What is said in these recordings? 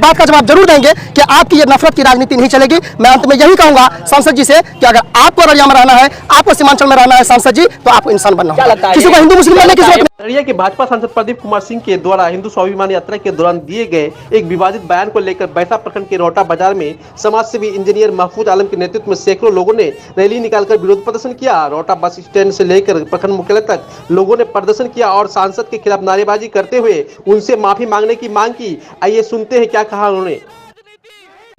बात का जवाब जरूर देंगे कि आपकी ये नफरत की राजनीति नहीं चलेगी। मैं अंत में यही कहूंगा सांसद जी से कि अगर आपको अररिया में रहना है, आपको सीमांचल में रहना है सांसद जी, तो आपको इंसान बनना होगा। किसी को हिंदू मुस्लिम बनने की जरूरत नहीं। अररिया के भाजपा सांसद प्रदीप कुमार सिंह के द्वारा हिंदू स्वाभिमान यात्रा के दौरान दिए गए एक विवादित बयान को लेकर बैसा प्रखंड के रोहटा बाजार में समाजसेवी इंजीनियर महफूज आलम के नेतृत्व में सैकड़ों लोगों ने रैली निकालकर विरोध प्रदर्शन किया। रोहटा बस स्टैंड से लेकर प्रखंड मुख्यालय तक लोगों ने प्रदर्शन किया और सांसद के खिलाफ नारेबाजी करते हुए उनसे माफी मांगने की मांग की। आइए सुनते हैं क्या कहा उन्होंने।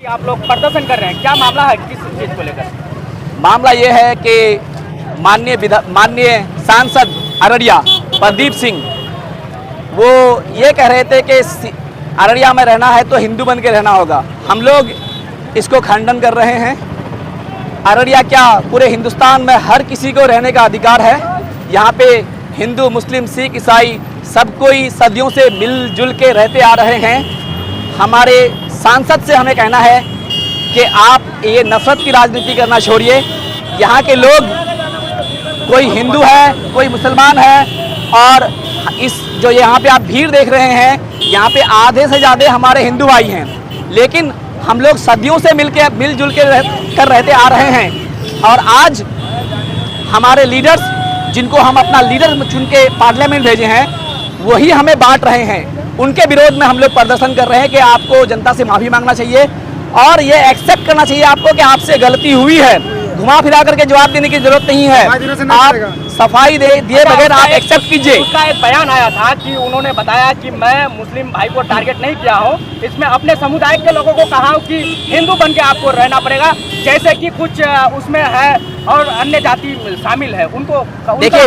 आप लोग प्रदर्शन कर रहे हैं, क्या मामला है, किस चीज को लेकर? मामला ये है कि माननीय सांसद अररिया प्रदीप सिंह वो ये कह रहे थे कि अररिया में रहना है तो हिंदू बन के रहना होगा। हम लोग इसको खंडन कर रहे हैं। अररिया क्या, पूरे हिंदुस्तान में हर किसी को रहने का अधिकार है। यहाँ पे हिंदू मुस्लिम सिख ईसाई सब कोई सदियों से मिलजुल के रहते आ रहे हैं। हमारे सांसद से हमें कहना है कि आप ये नफरत की राजनीति करना छोड़िए। यहाँ के लोग कोई हिंदू है, कोई मुसलमान है, और इस जो यहाँ पे आप भीड़ देख रहे हैं, यहाँ पे आधे से ज़्यादा हमारे हिंदू भाई हैं। लेकिन हम लोग सदियों से मिलजुल के रहते आ रहे हैं। और आज हमारे लीडर्स, जिनको हम अपना लीडर चुन के पार्लियामेंट भेजे हैं, वही हमें बांट रहे हैं। उनके विरोध में हम लोग प्रदर्शन कर रहे हैं कि आपको जनता से माफ़ी मांगना चाहिए और ये एक्सेप्ट करना चाहिए आपको कि आपसे गलती हुई है। घुमा फिरा करके जवाब देने की जरूरत नहीं है। आप सफाई दिए बगैर आप एक्सेप्ट कीजिए। उसका एक बयान आया था कि उन्होंने बताया कि मैं मुस्लिम भाई को टारगेट नहीं किया हूँ, इसमें अपने समुदाय के लोगों को कहा हूँ कि हिंदू बन के आपको रहना पड़ेगा, जैसे कि कुछ उसमें है और अन्य जाति शामिल है। उनको देखिए,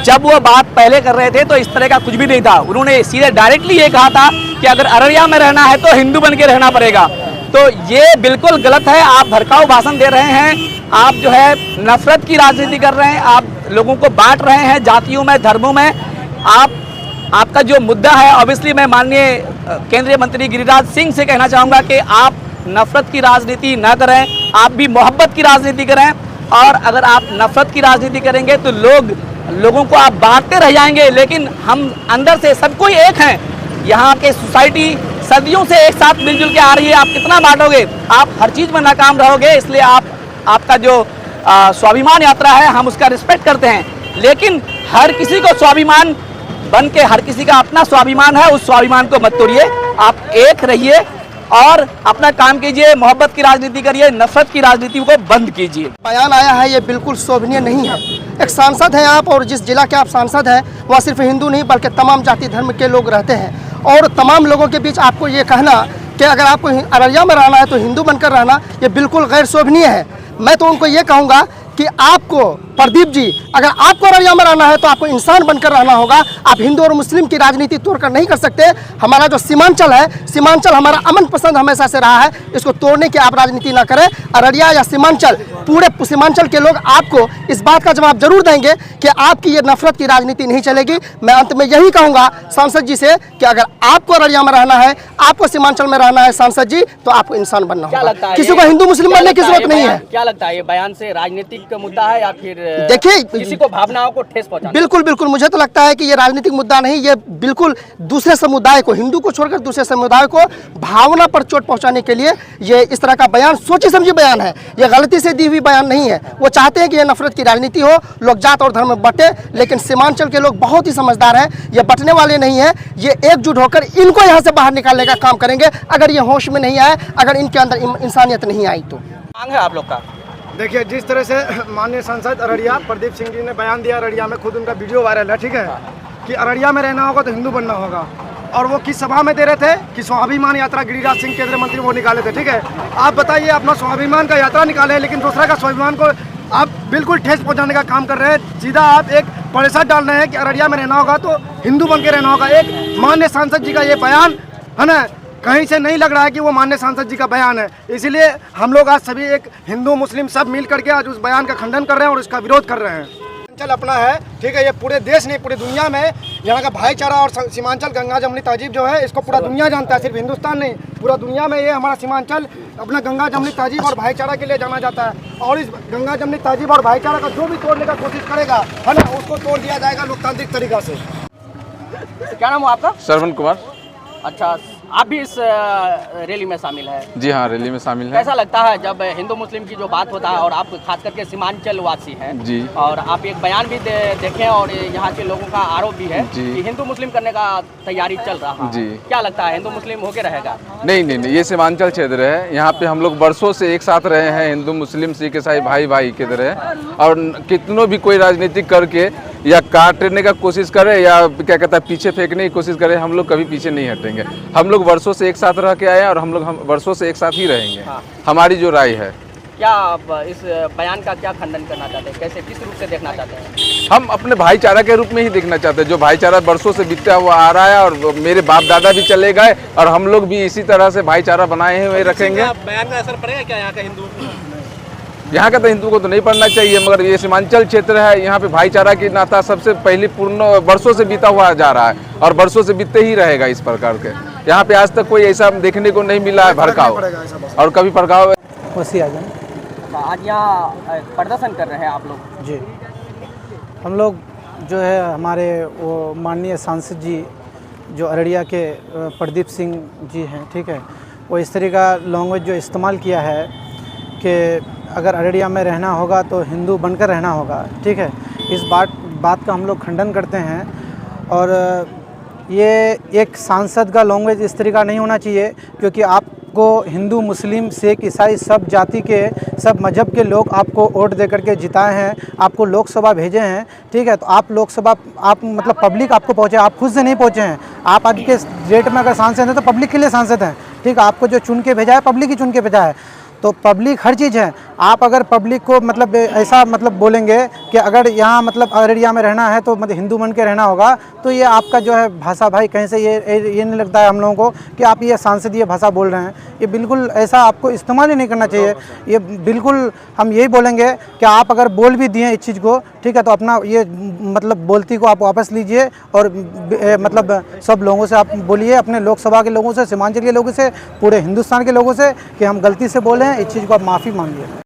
जब वो बात पहले कर रहे थे तो इस तरह का कुछ भी नहीं था। उन्होंने सीधे डायरेक्टली ये कहा था कि अगर अररिया में रहना है तो हिंदू बन के रहना पड़ेगा। तो ये बिल्कुल गलत है। आप भड़काऊ भाषण दे रहे हैं, आप जो है नफरत की राजनीति कर रहे हैं, आप लोगों को बांट रहे हैं जातियों में, धर्मों में। आपका जो मुद्दा है, ऑब्वियसली मैं माननीय केंद्रीय मंत्री गिरिराज सिंह से कहना चाहूँगा कि आप नफरत की राजनीति ना करें, आप भी मोहब्बत की राजनीति करें। और अगर आप नफरत की राजनीति करेंगे तो लोगों को आप बांटते रह जाएंगे। लेकिन हम अंदर से सब कोई एक हैं। यहाँ के सोसाइटी सदियों से एक साथ मिलजुल के आ रही है। आप कितना बांटोगे? आप हर चीज़ में नाकाम रहोगे। इसलिए आपका जो स्वाभिमान यात्रा है, हम उसका रिस्पेक्ट करते हैं। लेकिन हर किसी को स्वाभिमान बन के, हर किसी का अपना स्वाभिमान है, उस स्वाभिमान को मत तोड़िए। आप एक रहिए और अपना काम कीजिए, मोहब्बत की राजनीति करिए, नफरत की राजनीति को बंद कीजिए। बयान आया है, ये बिल्कुल शोभनीय नहीं है। एक सांसद हैं आप, और जिस जिला के आप सांसद हैं वहाँ सिर्फ हिंदू नहीं बल्कि तमाम जाति धर्म के लोग रहते हैं। और तमाम लोगों के बीच आपको ये कहना कि अगर आपको अररिया में रहना है तो हिंदू बनकर रहना, ये बिल्कुल गैर शोभनीय है। मैं तो उनको ये कहूँगा कि आपको, प्रदीप जी, अगर आपको अररिया में रहना है तो आपको इंसान बनकर रहना होगा। आप हिंदू और मुस्लिम की राजनीति तोड़कर नहीं कर सकते। हमारा जो सीमांचल है, सीमांचल हमारा अमन पसंद हमेशा से रहा है, इसको तोड़ने की आप राजनीति ना करें। अररिया या सीमांचल, पूरे सीमांचल के लोग आपको इस बात का जवाब जरूर देंगे कि आपकी ये नफरत की राजनीति नहीं चलेगी। मैं अंत में यही कहूँगा सांसद जी से कि अगर आपको अररिया में रहना है, आपको सीमांचल में रहना है सांसद जी, तो आपको इंसान बनना होगा। किसी को हिंदू मुस्लिम बनने की जरूरत नहीं है। क्या लगता है, ये बयान से राजनीतिक मुद्दा है या फिर देखिए किसी को भावनाओं को ठेस पहुंचाना? बिल्कुल मुझे तो लगता है कि ये राजनीतिक मुद्दा नहीं, ये बिल्कुल दूसरे समुदाय को, हिंदू को छोड़कर दूसरे समुदाय को भावना पर चोट पहुंचाने के लिए ये इस तरह का बयान, सोची समझी बयान है। ये गलती से दी हुई बयान नहीं है। वो चाहते हैं कि ये नफरत की राजनीति हो, लोग जात और धर्म में बटे। लेकिन सीमांचल के लोग बहुत ही समझदार हैं, ये बटने वाले नहीं हैं। ये एकजुट होकर इनको यहाँ से बाहर निकालने का काम करेंगे। अगर ये होश में नहीं आए, अगर इनके अंदर इंसानियत नहीं आई तो। मांग है आप लोग का? देखिए, जिस तरह से माननीय सांसद अररिया प्रदीप सिंह जी ने बयान दिया, अररिया में खुद उनका वीडियो वायरल है, ठीक है, कि अररिया में रहना होगा तो हिंदू बनना होगा। और वो किस सभा में दे रहे थे कि स्वाभिमान यात्रा गिरिराज सिंह केंद्रीय मंत्री वो निकाले थे, ठीक है। आप बताइए, अपना स्वाभिमान का यात्रा निकाले, लेकिन दूसरा का स्वाभिमान को आप बिल्कुल ठेस पहुंचाने का काम कर रहे हैं। सीधा आप एक परेशान डाल रहे हैं कि अररिया में रहना होगा तो हिंदू बन के रहना होगा। एक माननीय सांसद जी का ये बयान है ना, कहीं से नहीं लग रहा है कि वो माननीय सांसद जी का बयान है। इसीलिए हम लोग आज सभी एक हिंदू मुस्लिम सब मिल करके आज उस बयान का खंडन कर रहे हैं और उसका विरोध कर रहे हैं। सीमांचल अपना है, ठीक है, ये पूरे देश नहीं पूरी दुनिया में यहाँ का भाईचारा और सीमांचल गंगा जमुनी तहजीब जो है, इसको पूरा दुनिया जानता है, सिर्फ हिंदुस्तान नहीं, पूरा दुनिया में ये हमारा सीमांचल अपना गंगा जमुनी तहजीब और भाईचारा के लिए जाना जाता है। और इस गंगा जमुनी तहजीब और भाईचारा का जो भी तोड़ने का कोशिश करेगा, है ना, उसको तोड़ दिया जाएगा लोकतांत्रिक तरीका से। क्या नाम है आपका? श्रवण कुमार। अच्छा, आप भी इस रैली में शामिल है। जी हाँ, रैली में शामिल है। कैसा लगता है जब हिंदू मुस्लिम की जो बात होता है और आप खास करके सीमांचल वासी हैं जी, और आप एक बयान भी देखें और यहाँ के लोगों का आरोप भी है जी कि हिंदू मुस्लिम करने का तैयारी चल रहा है, जी, क्या लगता है हिंदू मुस्लिम होके रहेगा? नहीं, ये सीमांचल क्षेत्र है। यहाँ पे हम लोग वर्षों से एक साथ रहे हैं, हिंदू मुस्लिम सिख ईसाई भाई की तरह। और कितनों भी कोई राजनीतिक करके या काटने का कोशिश करे या क्या कहता है पीछे फेंकने की कोशिश करे, हम लोग कभी पीछे नहीं हटेंगे। हम लोग वर्षों से एक साथ रह के आए हैं और हम वर्षों से एक साथ ही रहेंगे। हमारी जो राय है। क्या आप इस बयान का क्या खंडन करना चाहते हैं, कैसे किस रूप से देखना चाहते हैं? हम अपने भाईचारा के रूप में ही देखना चाहते हैं, जो भाईचारा वर्षों से बीतता हुआ आ रहा है और मेरे बाप दादा भी चले गए और हम लोग भी इसी तरह से भाईचारा बनाए हुए रखेंगे। बयान का असर पड़ेगा क्या यहाँ का हिंदू? यहाँ का तो हिंदू को तो नहीं पढ़ना चाहिए, मगर ये सीमांचल क्षेत्र है, यहाँ पे भाईचारा की नाता सबसे पहले पूर्ण वर्षों से बीता हुआ जा रहा है और वर्षों से बीतते ही रहेगा इस प्रकार के। यहाँ पे आज तक कोई ऐसा देखने को नहीं मिला है भड़काव, और कभी भड़काव आज यहाँ प्रदर्शन कर रहे हैं आप लोग? जी, हम लोग जो है हमारे वो माननीय सांसद जी जो अररिया के प्रदीप सिंह जी हैं, ठीक है, वो इस तरह का लैंग्वेज जो इस्तेमाल किया है कि अगर अररिया में रहना होगा तो हिंदू बनकर रहना होगा, ठीक है। इस बात का हम लोग खंडन करते हैं और ये एक सांसद का लैंग्वेज इस तरह का नहीं होना चाहिए, क्योंकि आपको हिंदू मुस्लिम सिख ईसाई सब जाति के सब मजहब के लोग आपको वोट दे करके जिताए हैं, आपको लोकसभा भेजे हैं, ठीक है। तो आप लोकसभा आप मतलब पब्लिक आपको पहुँचे, आप खुद से नहीं पहुँचे हैं। आप आज के डेट में अगर सांसद हैं तो पब्लिक के लिए सांसद हैं, ठीक है। आपको जो चुन के भेजा है पब्लिक ही चुन के भेजा है, तो पब्लिक हर चीज़ है। आप अगर पब्लिक को मतलब ऐसा मतलब बोलेंगे कि अगर यहाँ मतलब अररिया में रहना है तो मतलब हिंदू बन के रहना होगा, तो ये आपका जो है भाषा भाई कहीं से ये नहीं लगता है हम लोगों को कि आप ये सांसदीय भाषा बोल रहे हैं। ये बिल्कुल ऐसा आपको इस्तेमाल ही नहीं करना चाहिए। ये बिल्कुल हम यही बोलेंगे कि आप अगर बोल भी दिए इस चीज़ को, ठीक है, तो अपना ये मतलब बोलती को आप वापस लीजिए और मतलब सब लोगों से आप बोलिए, अपने लोकसभा के लोगों से, सीमांचल के लोगों से, पूरे हिंदुस्तान के लोगों से कि हम गलती से बोले हैं, इस चीज़ को आप माफ़ी मांगिए।